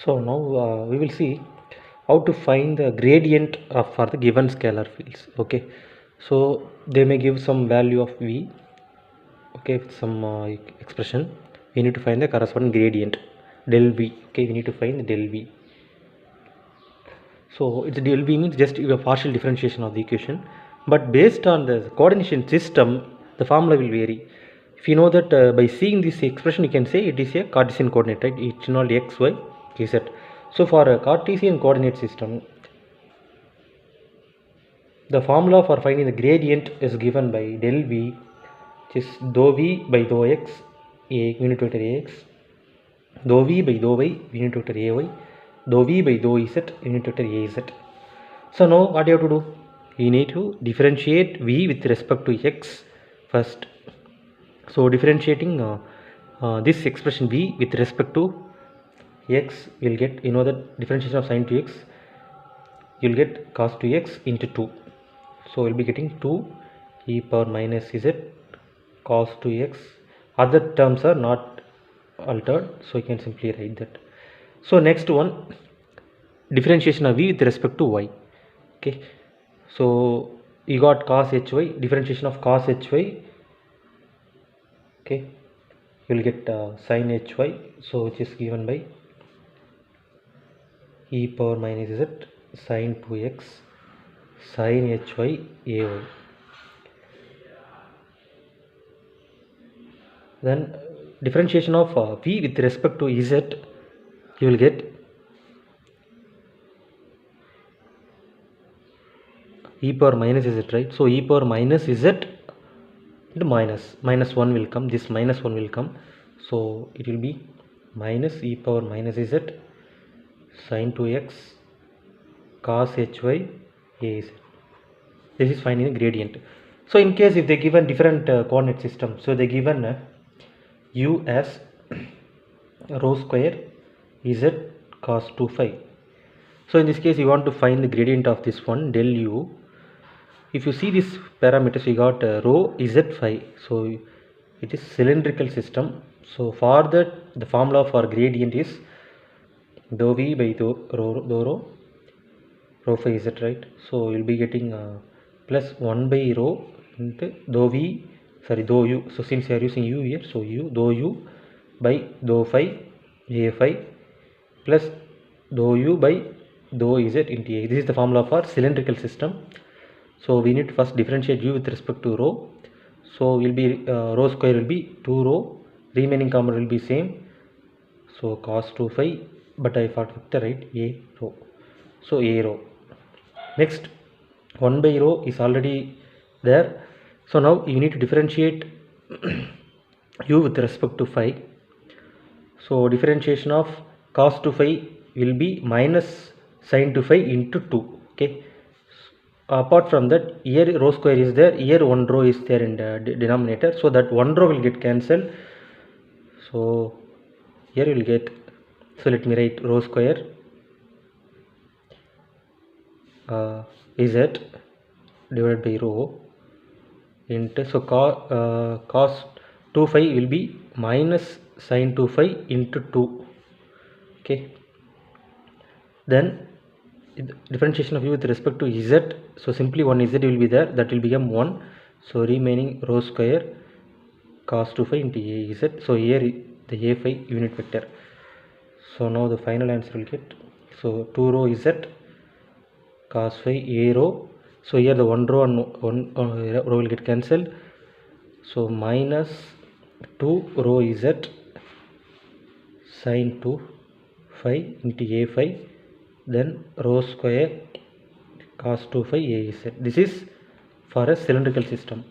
So now we will see how to find the gradient for the given scalar fields. Okay, so they may give some value of v. Okay, with some expression, we need to find the corresponding gradient del v. Okay, we need to find del v. So it's del v means just a partial differentiation of the equation, but based on the coordination system the formula will vary. If you know that by seeing this expression you can say it is a Cartesian coordinate, right? It's not x, y, z. So for a Cartesian coordinate system, the formula for finding the gradient is given by del v, which is dou v by dou x, a unit vector ax, dou v by dou y, unit vector ay, dou v by dou z, unit vector az. So now what you have to do? You need to differentiate v with respect to x first. So differentiating this expression v with respect to x, you'll get, you know, the differentiation of sin 2x, you'll get cos 2x into 2. So we'll be getting 2 e power minus z cos 2x. Other terms are not altered, so you can simply write that. So next one, differentiation of v with respect to y. Okay, so you got cos hy, differentiation of cos hy. Okay, you will get sin hy, so which is given by e power minus z sin 2x sin hy ay. Then differentiation of v with respect to z, you will get e power minus z, right? So e power minus z into minus 1 will come, this minus 1 will come, so it will be minus e power minus z sin 2x cos hy az. This is finding the gradient. So in case if they given different coordinate system, so they given u as rho square z cos 2 phi. So in this case you want to find the gradient of this one del u. If you see this parameters, we got rho z phi, so it is cylindrical system. So for that the formula for gradient is dou v by dou rho phi z, right? So you'll be getting plus 1 by rho into dou u. So since you are using u here, so dou u by dou phi a phi plus dou u by dou z into a. This is the formula for cylindrical system. So we need to first differentiate u with respect to rho. So will be rho square will be 2 rho, remaining component will be same, so cos 2 phi, but I thought vector, right? A rho, so a rho. Next 1 by rho is already there, so now you need to differentiate u with respect to phi. So differentiation of cos 2 phi will be minus sin 2 phi into 2. Okay, apart from that, here rho square is there, here 1 rho is there in the denominator, so that 1 rho will get cancelled. So here you will get, so let me write rho square z divided by rho into, so cos 2 phi will be minus sin 2 phi into 2. Okay, then differentiation of u with respect to z, so simply one z will be there, that will become 1, so remaining rho square cos 2 phi into a z. So here the a phi unit vector. So now the final answer will get, so 2 rho z cos phi a rho, so here the 1 rho and 1 rho will get cancelled, so minus 2 rho z sin 2 phi into a phi, then rho square cos 2 phi a z. This is for a cylindrical system.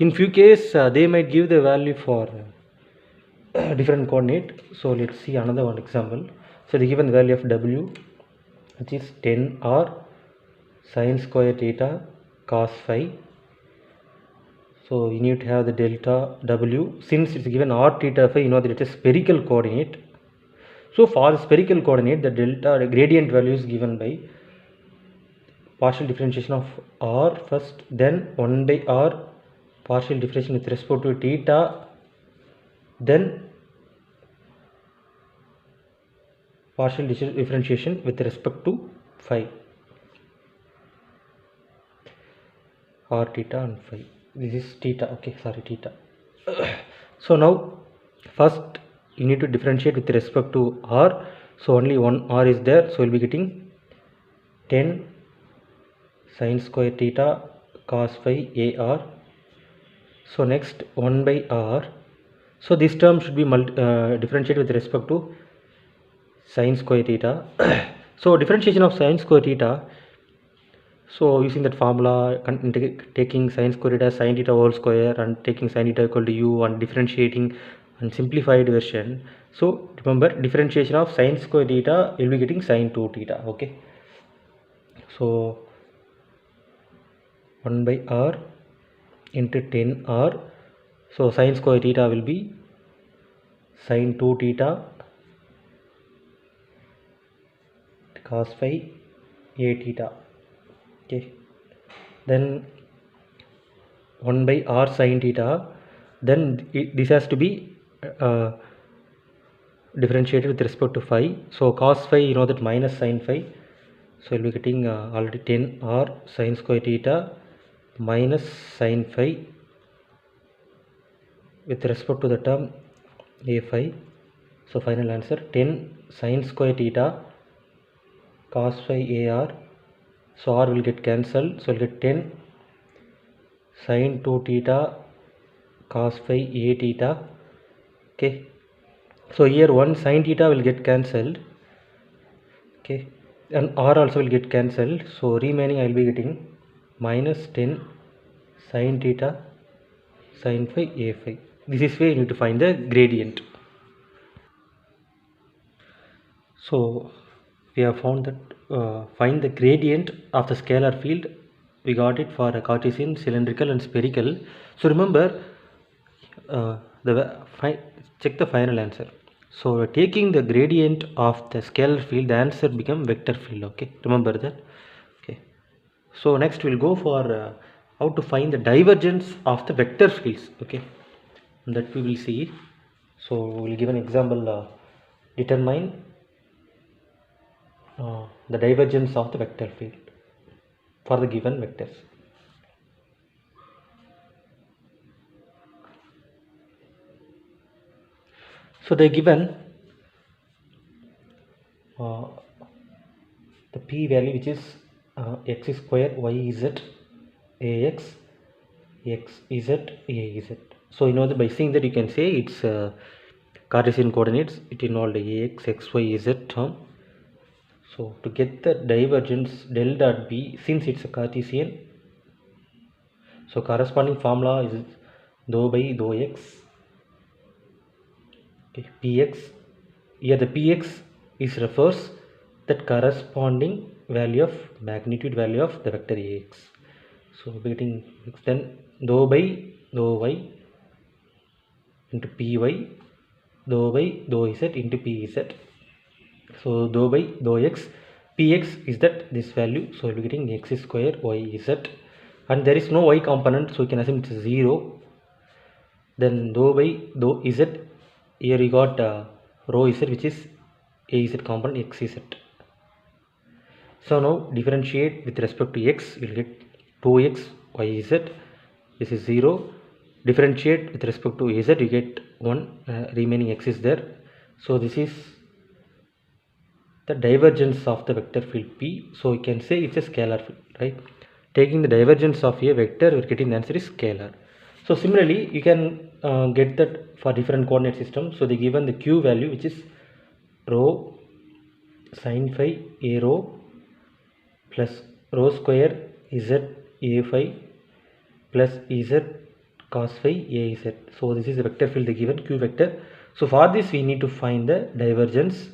In few cases they might give the value for different coordinate. So let's see another one example. So they given the value of w, which is 10 r sin square theta cos phi. So you need to have the delta w. Since it's given r theta phi, you know that it is spherical coordinate. So for spherical coordinate, the delta gradient value is given by partial differentiation of r first, then 1 by r partial differentiation with respect to theta, then partial differentiation with respect to phi, r theta and phi. This is theta, okay, sorry, theta. So now first you need to differentiate with respect to r. So only one r is there, so we'll be getting 10 sin square theta cos phi ar. So next 1 by r. So this term should be differentiated with respect to sin square theta. So differentiation of sin square theta, so using that formula, taking sin square theta sin theta whole square and taking sin theta equal to u and differentiating and simplified version. So remember, differentiation of sin square theta, you'll be getting sin 2 theta. Okay, so 1 by r into 10 r. So sin square theta will be sin 2 theta cos phi a theta. Okay, then 1 by r sin theta, then this has to be differentiated with respect to phi. So cos phi, you know that minus sin phi, so we'll be getting already 10 r sin square theta minus sin phi with respect to the term a phi. So final answer 10 sin square theta cos phi ar. So r will get cancelled, so we'll get 10 sin 2 theta cos phi a theta. Okay, so here one sin theta will get cancelled, okay, and r also will get cancelled, so remaining I will be getting minus 10 sin theta sin phi a phi. This is where you need to find the gradient. So we have found that find the gradient of the scalar field. We got it for a Cartesian, cylindrical and spherical. So remember, check the final answer. So taking the gradient of the scalar field, the answer become vector field. Okay, remember that. Okay, so next we'll go for how to find the divergence of the vector fields. Okay, that we will see. So we'll give an example. Determine the divergence of the vector field for the given vectors. So they given the p value, which is x square y z ax x z a z. So you know that by seeing that you can say it's Cartesian coordinates. It involved ax x y z term. So to get the divergence del dot b, since it's a Cartesian, so corresponding formula is dou by dou x. Okay, px. Here the px is refers that corresponding value of magnitude value of the vector ax. So getting then dou by dou y into py, dou by dou z into pz. So dou by dou x, px is that this value, so we'll be getting x square y z, and there is no y component, so you can assume it's 0. Then dou by dou z, here you got rho z, which is az component x z. So now differentiate with respect to x, we'll get 2x y z, this is 0. Differentiate with respect to az, you get 1, remaining x is there. So this is the divergence of the vector field p. So you can say it's a scalar field, right? Taking the divergence of a vector, we're getting the answer is scalar. So similarly, you can get that for different coordinate systems. So they given the q value, which is rho sin phi a rho plus rho square z a phi plus z cos phi a z. So this is the vector field they given, q vector. So for this we need to find the divergence.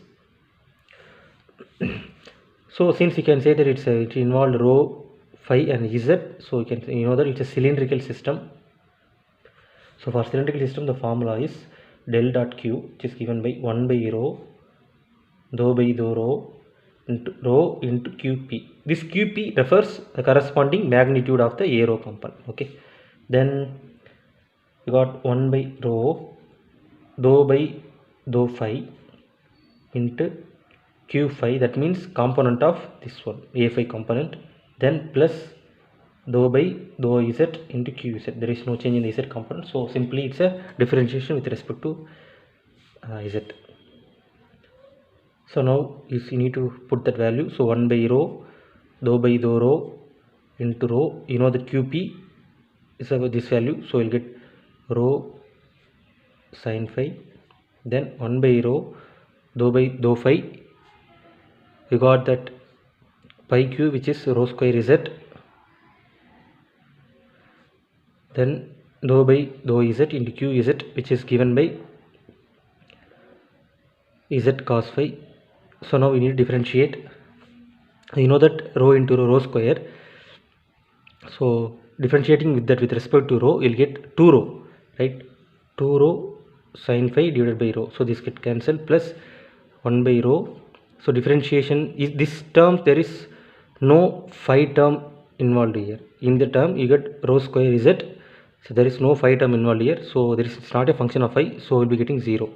So since you can say that it involved rho phi and z, so you know that it's a cylindrical system. So for cylindrical system, the formula is del dot q, which is given by 1 by rho dou by dou rho into qp. This qp refers the corresponding magnitude of the a rho component. Okay, then we got 1 by rho dou by dou phi into q phi, that means component of this one a phi component, then plus dou by dou z into qz. There is no change in the z component, so simply it's a differentiation with respect to z. So now if you need to put that value, so 1 by rho dou by dou rho into rho, you know that qp is this value, so you'll get rho sin phi, then 1 by rho dou by dou phi, you got that pi q which is rho square z, then dou by dou z into qz which is given by z cos phi. So now we need to differentiate. You know that rho into rho square, so differentiating with that with respect to rho, you'll get 2 rho, right? 2 rho sin phi divided by rho, so this get cancelled, plus 1 by rho. So differentiation is this term, there is no phi term involved here. In the term you get rho square z, so there is no phi term involved here, so there is, it's not a function of phi, so we'll be getting 0.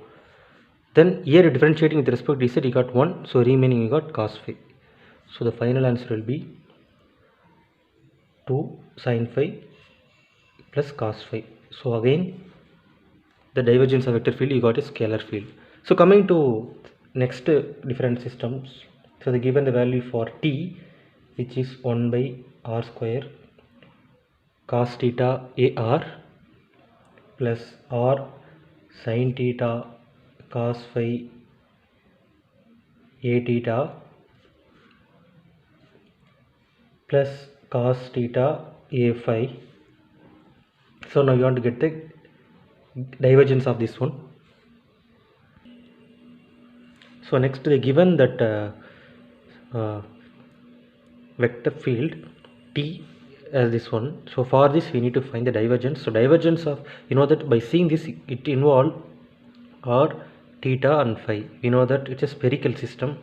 Then here differentiating with respect to z, you got 1, so remaining you got cos phi. So the final answer will be 2 sin phi plus cos phi. So again the divergence of vector field, you got a scalar field. So coming to next different systems, so they given the value for t which is 1 by r square cos theta ar plus r sin theta cos phi a theta plus cos theta a phi. So now you want to get the divergence of this one. So next they given that vector field t as this one. So for this we need to find the divergence. So divergence of, you know that by seeing this it involve r theta and phi. We know that it's a spherical system,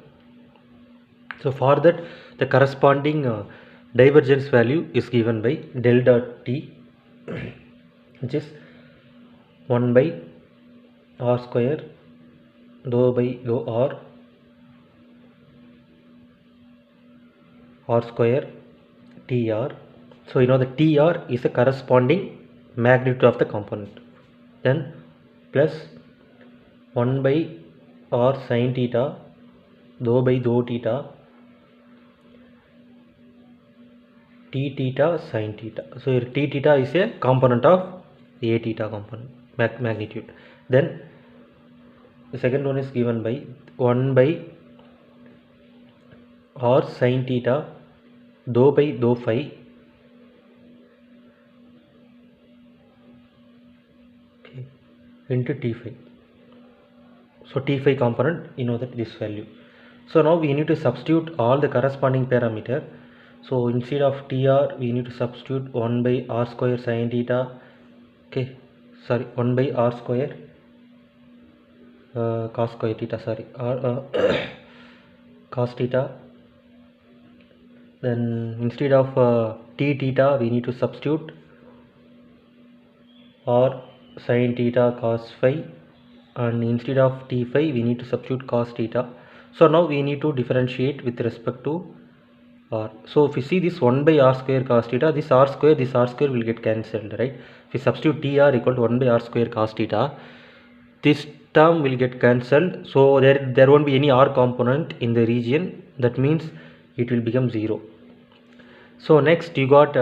so for that the corresponding divergence value is given by del dot t which is 1 by r square dou by dou r square tr. So you know the tr is the corresponding magnitude of the component, then plus 1 by r sin theta dou by dou theta t theta sin theta. So here t theta is a component of a theta component magnitude. Then the second one is given by 1 by r sin theta dou by dou phi into t phi. So t phi component, you know that this value. So now we need to substitute all the corresponding parameter. So instead of tr we need to substitute 1 by r square sin theta, okay, sorry, 1 by r square cos square theta, sorry, cos theta. Then instead of t theta we need to substitute r sin theta cos phi, and instead of t phi we need to substitute cos theta. So now we need to differentiate with respect to r. So if you see this 1 by r square cos theta, this r square will get cancelled, right? If you substitute tr equal to 1 by r square cos theta, this term will get cancelled, so there won't be any r component in the region, that means it will become 0. So next you got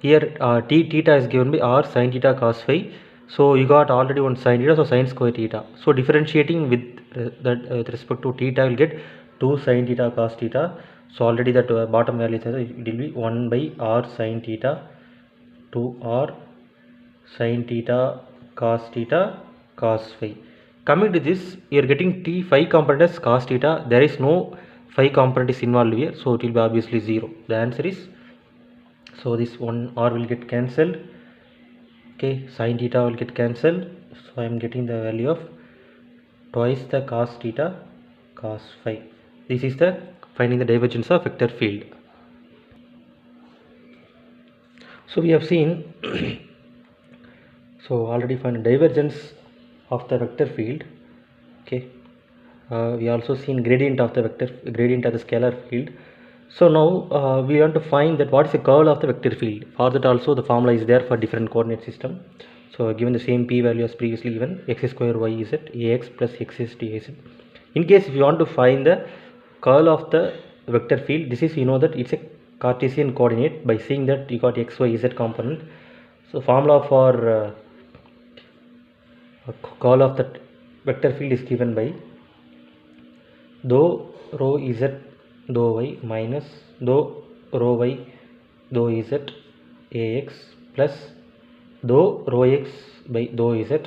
here t theta is given by r sin theta cos phi, so you got already one sin theta, so sin square theta. So differentiating with with respect to theta will get 2 sin theta cos theta. So already that bottom value is, it will be 1 by r sin theta to r sin theta cos phi. Coming to this, you are getting t phi component as cos theta, there is no phi component is involved here, so it will be obviously 0. The answer is, so this one r will get cancelled, okay, sin theta will get cancelled, so I am getting the value of twice the cos theta cos phi. This is the finding the divergence of vector field. So we have seen so already find the divergence of the vector field, okay. we also seen gradient of the vector, gradient of the scalar field. So now we want to find that what is the curl of the vector field. For that also the formula is there for different coordinate system. So given the same p value as previously given, x square y z ax plus x is dz. In case if you want to find the curl of the vector field, this is, you know that it's a Cartesian coordinate. By seeing that you got x, y, z component. So formula for curl of the vector field is given by dou rho z dou y minus dou rho y dou z ax plus dou rho x by dou z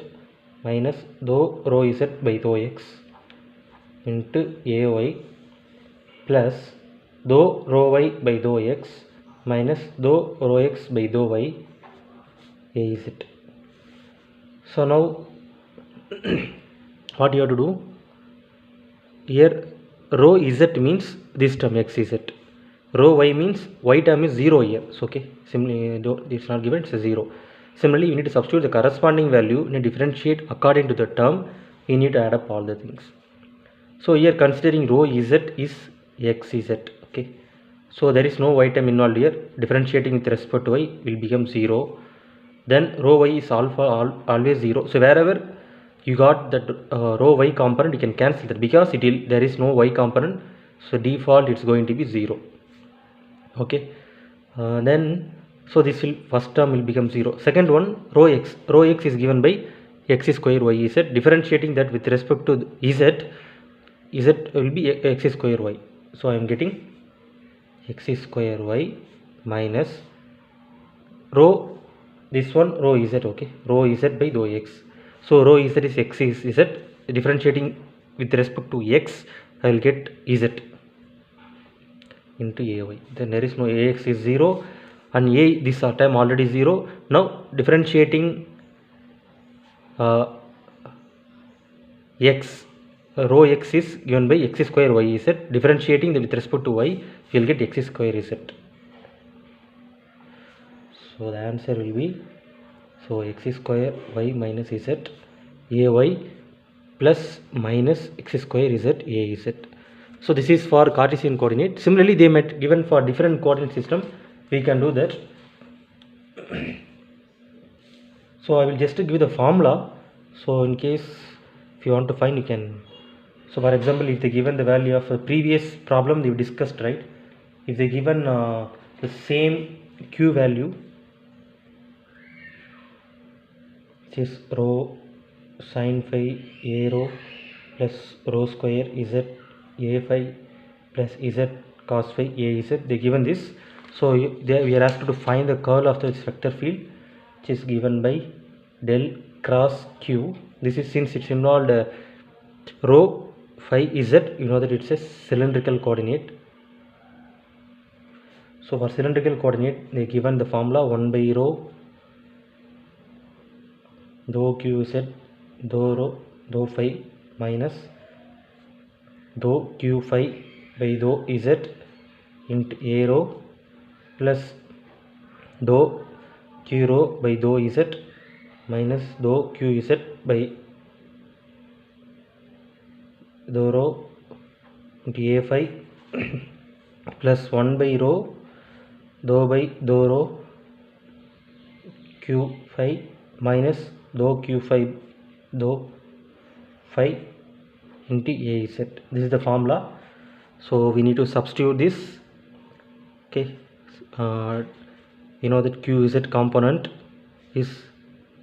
minus dou rho z by dou x into ay plus dou rho y by dou x minus dou rho x by dou y az. So now what you have to do here, rho z means this term xz, rho y means y term is 0 here. So okay, simply it's not given, it's a 0. Similarly, we need to substitute the corresponding value and differentiate according to the term. We need to add up all the things. So here considering rho z is xz, okay, so there is no y term involved here. Differentiating with respect to y will become 0. Then rho y is always 0. So wherever you got that rho y component, you can cancel that because there is no y component. So default it's going to be 0. Okay, then so this will, first term will become 0. Second one, rho x is given by x square y z. Differentiating that with respect to z will be x square y. So I am getting x square y minus rho, this one rho z, okay, rho z by dou x. So rho z is x is z. Differentiating with respect to x, I will get z into ay. Then there is no ax is 0 and a this term already 0. Now differentiating x, rho x is given by x square y z. Differentiating with respect to y, you will get x square z. So the answer will be, so x square y minus z ay plus minus x square z az. So this is for Cartesian coordinate. Similarly, they might given for different coordinate system. We can do that. So I will just give the formula. So in case if you want to find, you can. So for example, if they given the value of a previous problem we discussed, right? If they given the same q value, which is rho sin phi a rho plus rho square z a phi plus z cos phi a z, they given this. So we are asked to find the curl of this vector field, which is given by del cross q. This is, since it's involved rho phi z, you know that it's a cylindrical coordinate. So for cylindrical coordinate, they given the formula 1 by rho dou q z dou rho dou phi minus dou q phi by dou z into a rho plus dou q rho by dou z minus dou q z by dou rho into a phi plus 1 by rho dou by dou rho q phi minus dou q phi dou phi into az. This is the formula. So we need to substitute this. Okay, you know that qz component is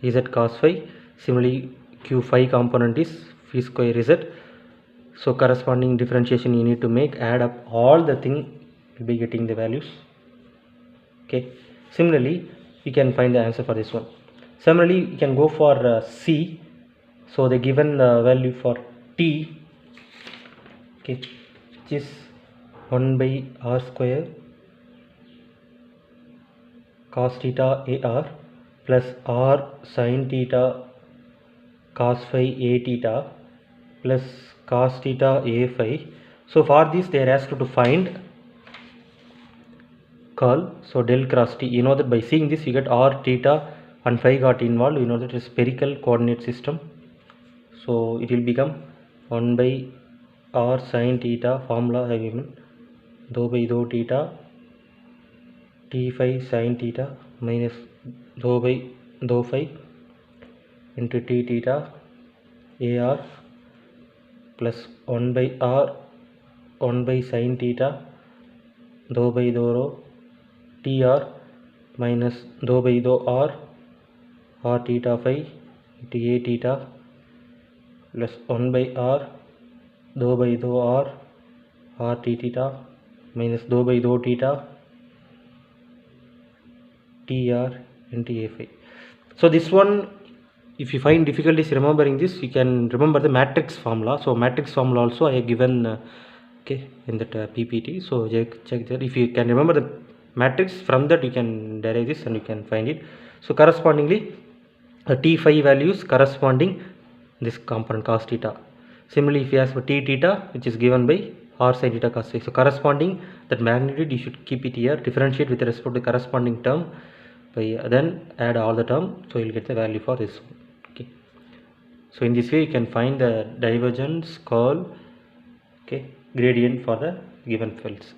z cos phi. Similarly, q phi component is phi square z. So corresponding differentiation you need to make, add up all the thing, will be getting the values. Okay, similarly you can find the answer for this one. Similarly, you can go for C. So they given the value for t, okay, which is 1 by r square cos theta ar plus r sin theta cos phi a theta plus cos theta a phi. So for this they are asked to find curl. So del cross t, you know that by seeing this you get r theta and phi got involved, you know that it is spherical coordinate system. So it will become 1 by r sin theta formula I have given dou by dou theta t phi sin theta minus dou by dou phi into t theta ar plus 1 by r 1 by sin theta dou by dou rho tr minus dou by dou r r theta phi into a theta plus 1 by r dou by dou r r t theta minus dou by dou theta tr into a phi. So this one, if you find difficulties remembering this, you can remember the matrix formula. So matrix formula also I have given okay in that ppt. So check that. If you can remember the matrix, from that you can derive this and you can find it. So correspondingly t phi values corresponding this component cos theta. Similarly, if you ask for t theta, which is given by r sin theta cos phi, so corresponding that magnitude you should keep it here, differentiate with respect to corresponding term by then add all the term, so you'll get the value for this one. Okay, so in this way you can find the divergence curl, okay, gradient for the given fields.